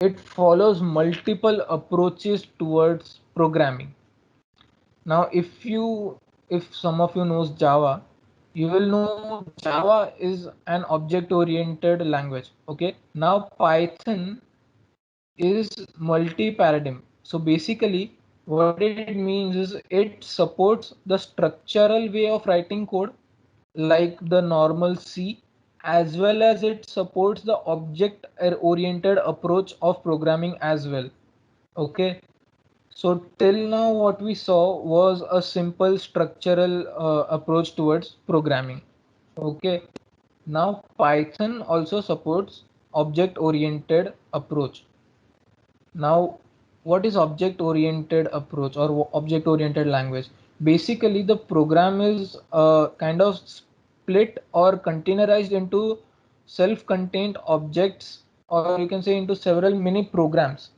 it follows multiple approaches towards programming. Now, if some of you knows Java, you will know Java is an object-oriented language. Okay. Now, Python is multi-paradigm. So basically, what it means is it supports the structural way of writing code like the normal C, as well as it supports the object-oriented approach of programming as well. Okay. So till now what we saw was a simple structural approach towards programming. Okay. Now Python also supports object-oriented approach. Now, what is object-oriented approach or object-oriented language? Basically, the program is kind of split or containerized into self-contained objects, or you can say into several mini programs.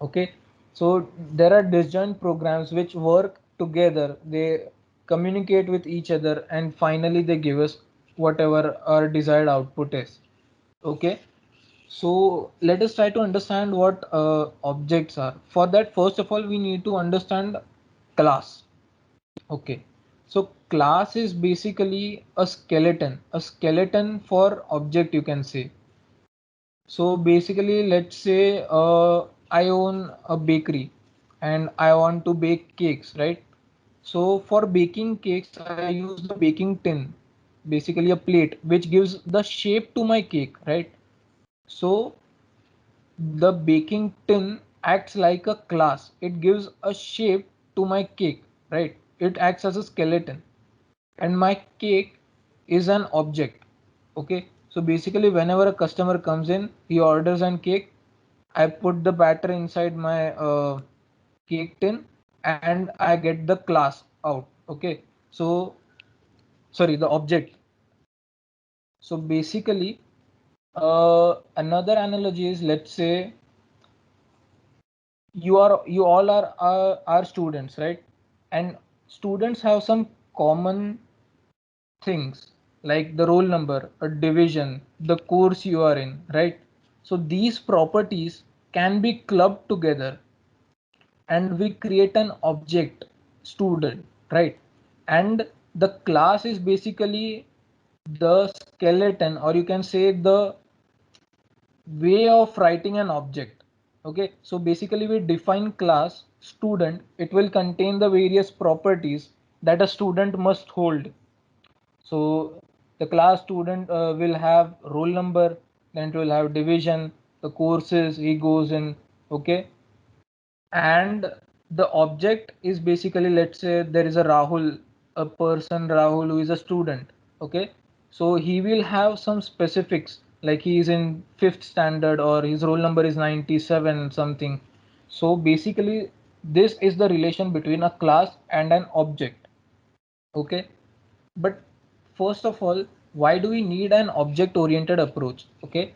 Okay, so there are disjoint programs which work together. They communicate with each other, and finally they give us whatever our desired output is. Okay, so let us try to understand what objects are. For that, first of all, we need to understand class. Okay, so class is basically a skeleton for object, you can say. So basically, let's say I own a bakery and I want to bake cakes, right? So for baking cakes, I use the baking tin, basically a plate, which gives the shape to my cake, right? So the baking tin acts like a class. It gives a shape to my cake, right? It acts as a skeleton. And my cake is an object. Okay. So basically, whenever a customer comes in, he orders an cake. I put the batter inside my cake tin and I get the class out. Okay. So, sorry, the object. So basically, another analogy is, let's say you all are students, right? And students have some common things like the roll number, a division, the course you are in, right? So these properties can be clubbed together and we create an object student, right? And the class is basically the skeleton, or you can say the way of writing an object. Okay, so basically we define class student. It will contain the various properties that a student must hold. So the class student will have roll number, then it will have division, the courses he goes in. Okay, and the object is basically, let's say there is a Rahul, a person Rahul who is a student. Okay, so he will have some specifics like he is in fifth standard or his roll number is 97 something. So basically this is the relation between a class and an object. Okay, but first of all, why do we need an object oriented approach? Okay,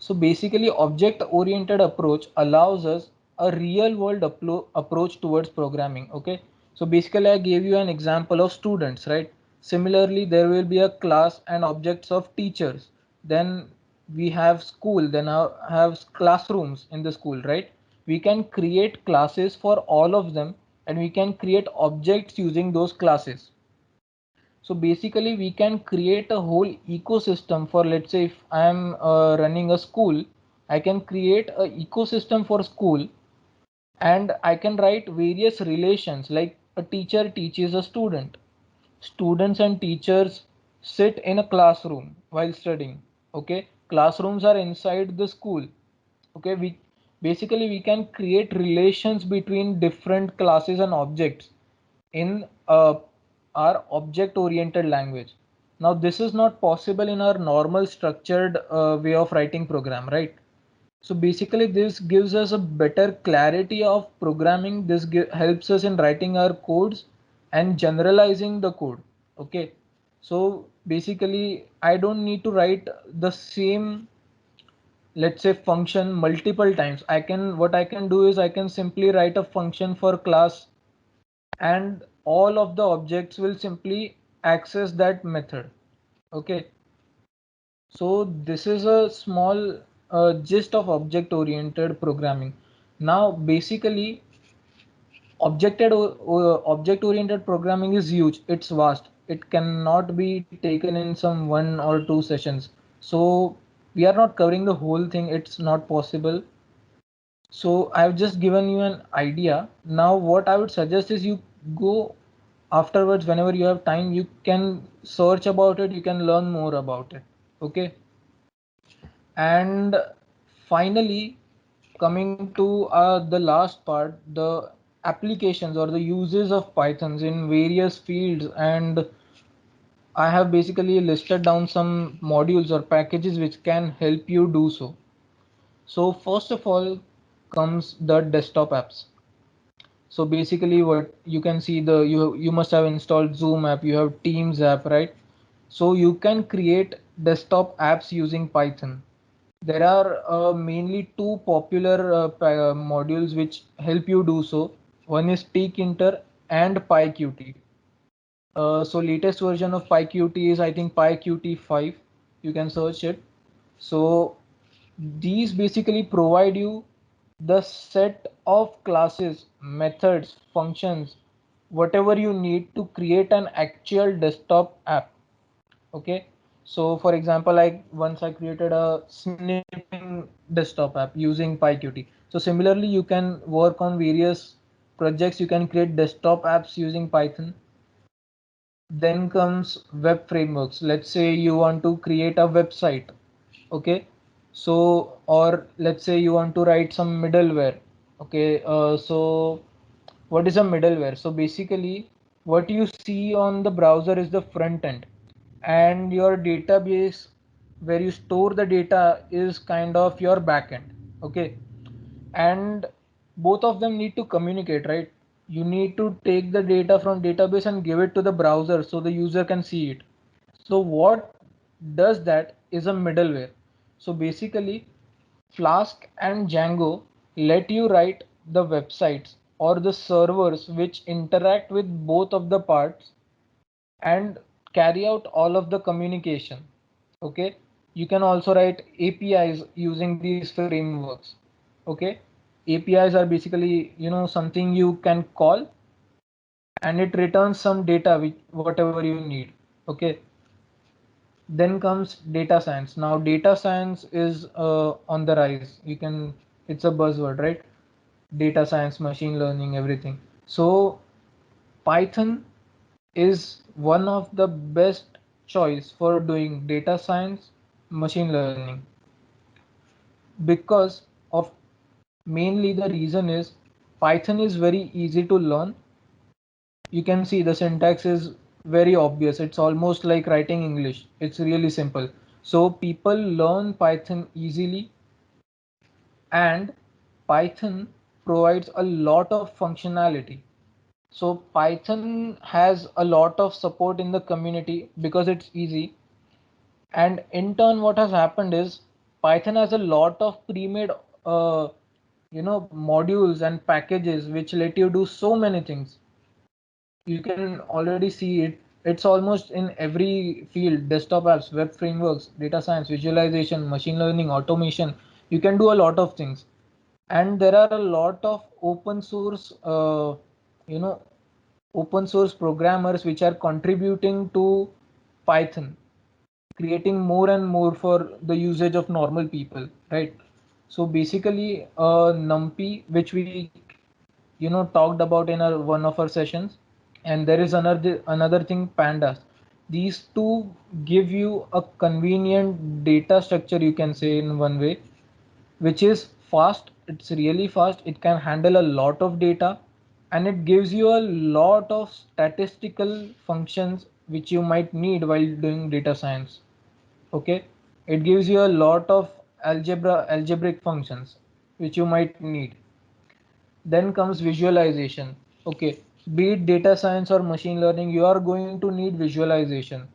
so basically, object-oriented approach allows us a real-world approach towards programming. Okay. So basically, I gave you an example of students, right? Similarly, there will be a class and objects of teachers. Then we have school. Then have classrooms in the school, right? We can create classes for all of them, and we can create objects using those classes. So basically we can create a whole ecosystem for, let's say if I am running a school, I can create a ecosystem for school and I can write various relations like a teacher teaches a student. Students and teachers sit in a classroom while studying. Okay. Classrooms are inside the school. Okay. We can create relations between different classes and objects in our object oriented language. Now this is not possible in our normal structured way of writing program, right? So basically this gives us a better clarity of programming. This helps us in writing our codes and generalizing the code. Okay, so basically I don't need to write the same, let's say, function multiple times. What I can do is I can simply write a function for class and all of the objects will simply access that method. Okay, so this is a small gist of object-oriented programming. Now, basically, object-oriented programming is huge. It's vast. It cannot be taken in some 1 or 2 sessions. So we are not covering the whole thing. It's not possible. So I've just given you an idea. Now, what I would suggest is you go afterwards, whenever you have time, you can search about it, you can learn more about it. Okay. And finally, coming to the last part, the applications or the uses of Pythons in various fields. And I have basically listed down some modules or packages which can help you do so. So first of all comes the desktop apps. So basically what you can see, you must have installed Zoom app, you have Teams app, right? So you can create desktop apps using Python. There are mainly two popular modules which help you do so. One is tkinter and PyQt. So latest version of PyQt is I think PyQt 5. You can search it. So these basically provide you the set of classes, methods, functions, whatever you need to create an actual desktop app. Okay. So for example, like once I created a snipping desktop app using PyQt. So similarly, you can work on various projects. You can create desktop apps using Python. Then comes web frameworks. Let's say you want to create a website. Okay. So, or let's say you want to write some middleware. Okay. So what is a middleware? So basically what you see on the browser is the front end, and your database where you store the data is kind of your backend. Okay. And both of them need to communicate, right? You need to take the data from database and give it to the browser so the user can see it. So what does that is a middleware. So basically Flask and Django let you write the websites or the servers which interact with both of the parts and carry out all of the communication. Okay. You can also write APIs using these frameworks. Okay. APIs are basically, something you can call and it returns some data which whatever you need. Okay. Then comes data science. Now data science is on the rise. It's a buzzword, right? Data science, machine learning, everything. So Python is one of the best choice for doing data science, machine learning, because of mainly the reason is Python is very easy to learn. You can see the syntax is very obvious. It's almost like writing English. It's really simple. So people learn Python easily, and Python provides a lot of functionality. So Python has a lot of support in the community because it's easy. And in turn, what has happened is Python has a lot of pre-made, modules and packages which let you do so many things. You can already see it. It's almost in every field: desktop apps, web frameworks, data science, visualization, machine learning, automation. You can do a lot of things. And there are a lot of you know, open source programmers which are contributing to Python, creating more and more for the usage of normal people, right? So basically, NumPy, which we talked about in our one of our sessions, and there is another thing, pandas. These two give you a convenient data structure, you can say, in one way, which is fast. It's really fast. It can handle a lot of data, and it gives you a lot of statistical functions which you might need while doing data science. Okay. It gives you a lot of algebraic functions which you might need. Then comes visualization. Okay. Be it data science or machine learning, you are going to need visualization.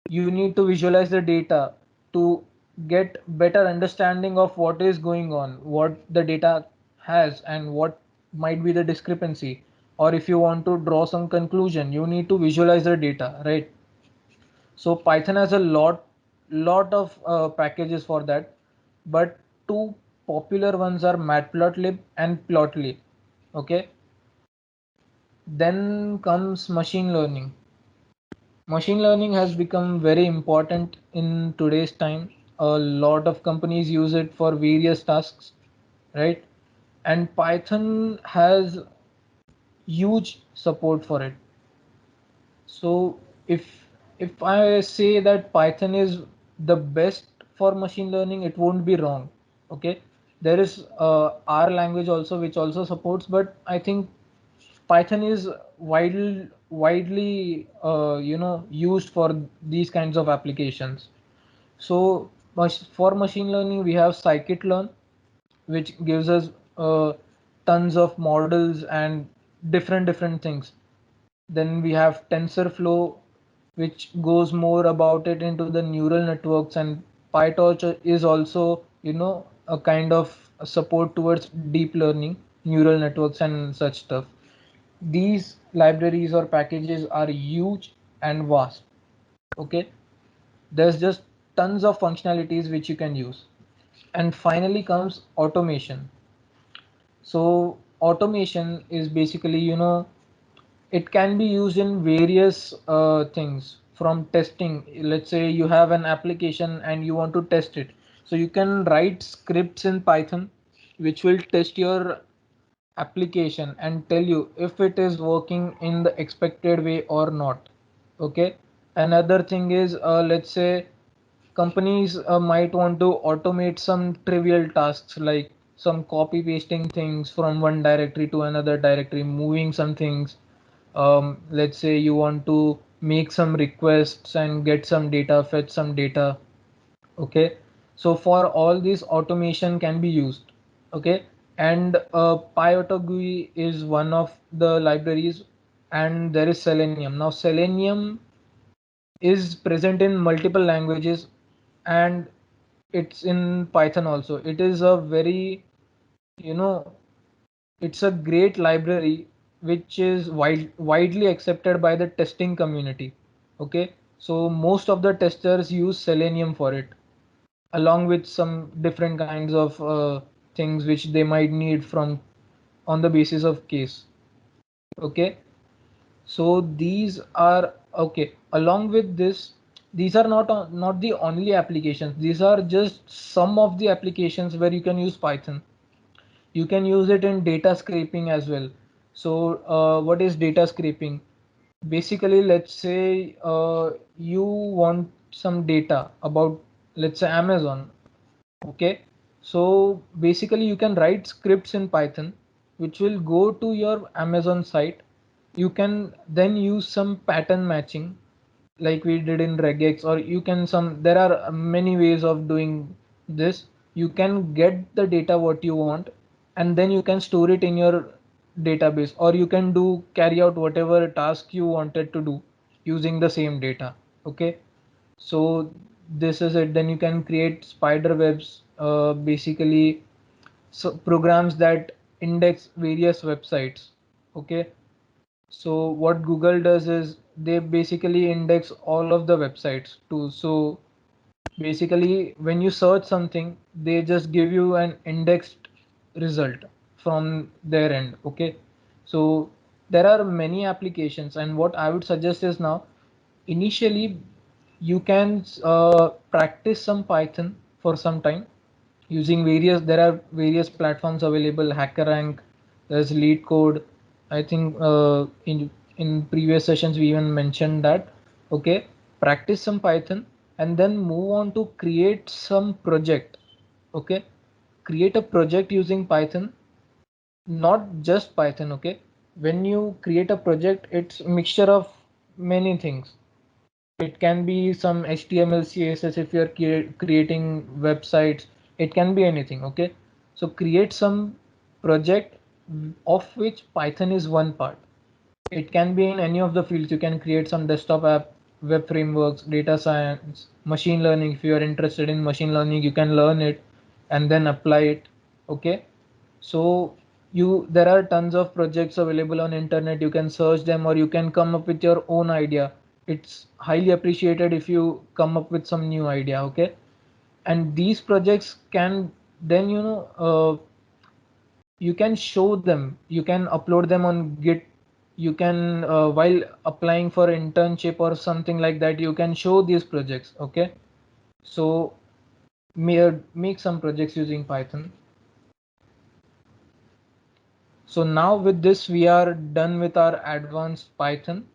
You need to visualize the data to get better understanding of what is going on, what the data has, and what might be the discrepancy. Or if you want to draw some conclusion, you need to visualize the data, right? So Python has a lot of packages for that. But two popular ones are Matplotlib and Plotly. Okay. Then comes machine learning. Machine learning has become very important in today's time. A lot of companies use it for various tasks, right? And Python has huge support for it. So if I say that Python is the best for machine learning, it won't be wrong. Okay, there is R language also which also supports, but I think Python is widely used for these kinds of applications. So for machine learning, we have scikit-learn, which gives us tons of models and different things. Then we have TensorFlow, which goes more about it into the neural networks, and PyTorch is also, a kind of support towards deep learning, neural networks and such stuff. These libraries or packages are huge and vast. Okay, there's just tons of functionalities which you can use. And finally comes automation. So automation is basically, it can be used in various things from testing. Let's say you have an application and you want to test it. So you can write scripts in Python, which will test your application and tell you if it is working in the expected way or not. Okay. Another thing is, let's say companies might want to automate some trivial tasks like some copy pasting things from one directory to another directory, moving some things. Let's say you want to make some requests and get some data, fetch some data. Okay, so for all this automation can be used. Okay, and PyAutoGUI is one of the libraries, and there is Selenium. Now Selenium is present in multiple languages, and it's in Python also. It is a very, you know, it's a great library which is widely accepted by the testing community. Okay, so most of the testers use Selenium for it, along with some different kinds of things which they might need from on the basis of case. Okay, so these are okay. Along with this, these are not the only applications. These are just some of the applications where you can use Python. You can use it in data scraping as well. So what is data scraping? Basically, let's say you want some data about, let's say, Amazon. Okay, so basically you can write scripts in Python which will go to your Amazon site. You can then use some pattern matching like we did in regex, or you can some there are many ways of doing this. You can get the data what you want, and then you can store it in your database, or you can do carry out whatever task you wanted to do using the same data. Okay, so this is it. Then you can create spider webs, basically, so programs that index various websites. Okay, so what Google does is they basically index all of the websites too. So basically when you search something, they just give you an indexed result from their end. Okay, so there are many applications, and what I would suggest is, now initially you can practice some Python for some time using various, there are various platforms available, HackerRank, there's LeetCode. I think in previous sessions we even mentioned that. Okay, practice some Python and then move on to create some project. Okay, create a project using Python, not just Python. Okay, when you create a project, it's a mixture of many things. It can be some HTML, CSS if you're creating websites. It can be anything. Okay, so create some project of which Python is one part. It can be in any of the fields. You can create some desktop app, web frameworks, data science, machine learning. If you are interested in machine learning, you can learn it and then apply it. Okay, so there are tons of projects available on internet. You can search them, or you can come up with your own idea. It's highly appreciated if you come up with some new idea. Okay, and these projects can then you can show them, you can upload them on Git. You can while applying for internship or something like that, you can show these projects. Okay, so make some projects using Python. So now with this we are done with our advanced Python.